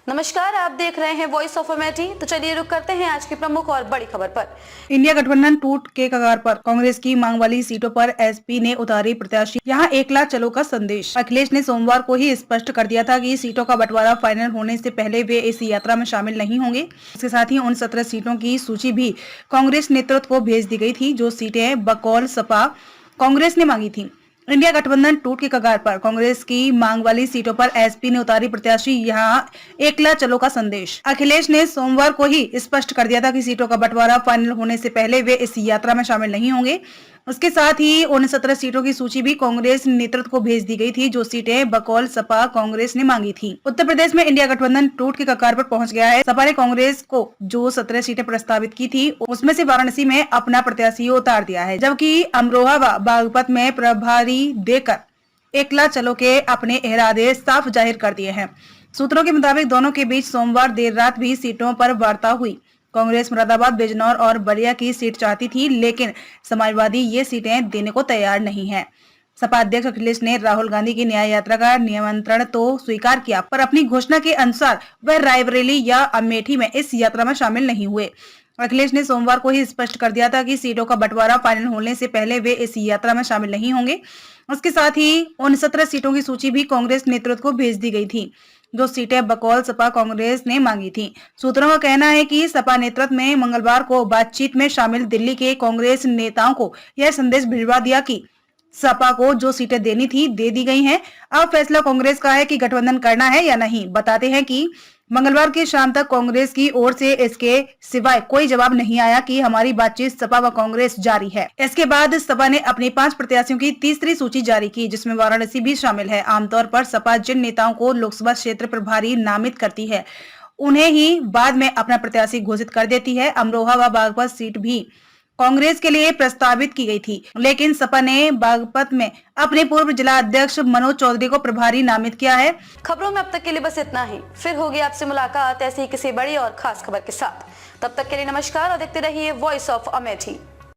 नमस्कार, आप देख रहे हैं वॉइस ऑफ अमेठी। तो चलिए रुक करते हैं आज की प्रमुख और बड़ी खबर पर। इंडिया गठबंधन टूट के कगार पर, कांग्रेस की मांग वाली सीटों पर एसपी ने उतारी प्रत्याशी, यहाँ 1 लाख चलो का संदेश। अखिलेश ने सोमवार को ही स्पष्ट कर दिया था कि सीटों का बंटवारा फाइनल होने से पहले वे इस यात्रा में शामिल नहीं होंगे। इसके साथ ही उन 17 सीटों की सूची भी कांग्रेस नेतृत्व को भेज दी गई थी, जो सीटें बकौल सपा कांग्रेस ने मांगी थी। इंडिया गठबंधन टूट के कगार पर, कांग्रेस की मांग वाली सीटों पर एसपी ने उतारी प्रत्याशी, यहाँ 1 लाख चलो का संदेश। अखिलेश ने सोमवार को ही स्पष्ट कर दिया था कि सीटों का बंटवारा फाइनल होने से पहले वे इस यात्रा में शामिल नहीं होंगे। उसके साथ ही उन 17 सीटों की सूची भी कांग्रेस नेतृत्व को भेज दी गई थी, जो सीटें बकौल सपा कांग्रेस ने मांगी थी। उत्तर प्रदेश में इंडिया गठबंधन टूट के कगार पर पहुंच गया है। सपा ने कांग्रेस को जो 17 सीटें प्रस्तावित की थी, उसमें से वाराणसी में अपना प्रत्याशी उतार दिया है, जबकि अमरोहा व बागपत में प्रभारी देकर 1 लाख चलो के अपने इरादे साफ जाहिर कर दिए हैं। सूत्रों के मुताबिक दोनों के बीच सोमवार देर रात भी सीटों पर वार्ता हुई। कांग्रेस मुरादाबाद, बिजनौर और बलिया की सीट चाहती थी, लेकिन समाजवादी ये सीटें देने को तैयार नहीं है। सपा अध्यक्ष अखिलेश ने राहुल गांधी की न्याय यात्रा का निमंत्रण तो स्वीकार किया, पर अपनी घोषणा के अनुसार वह रायबरेली या अमेठी में इस यात्रा में शामिल नहीं हुए। अखिलेश ने सोमवार को ही स्पष्ट कर दिया था कि सीटों का बंटवारा फाइनल होने से पहले वे इस यात्रा में शामिल नहीं होंगे। उसके साथ ही उन 17 सीटों की सूची भी कांग्रेस नेतृत्व को भेज दी गई थी, जो सीटें बकौल सपा कांग्रेस ने मांगी थी। सूत्रों का कहना है कि सपा नेतृत्व में मंगलवार को बातचीत में शामिल दिल्ली के कांग्रेस नेताओं को यह संदेश भिजवा दिया कि सपा को जो सीटें देनी थी दे दी गई हैं। अब फैसला कांग्रेस का है कि गठबंधन करना है या नहीं। बताते हैं कि मंगलवार की शाम तक कांग्रेस की ओर से इसके सिवाय कोई जवाब नहीं आया कि हमारी बातचीत सपा व कांग्रेस जारी है। इसके बाद सपा ने अपनी 5 प्रत्याशियों की तीसरी सूची जारी की, जिसमें वाराणसी भी शामिल है। आमतौर पर सपा जिन नेताओं को लोकसभा क्षेत्र प्रभारी नामित करती है, उन्हें ही बाद में अपना प्रत्याशी घोषित कर देती है। अमरोहा व बागपत सीट भी कांग्रेस के लिए प्रस्तावित की गई थी, लेकिन सपा ने बागपत में अपने पूर्व जिला अध्यक्ष मनोज चौधरी को प्रभारी नामित किया है। खबरों में अब तक के लिए बस इतना ही। फिर होगी आपसे मुलाकात ऐसी ही किसी बड़ी और खास खबर के साथ। तब तक के लिए नमस्कार और देखते रहिए वॉइस ऑफ अमेठी।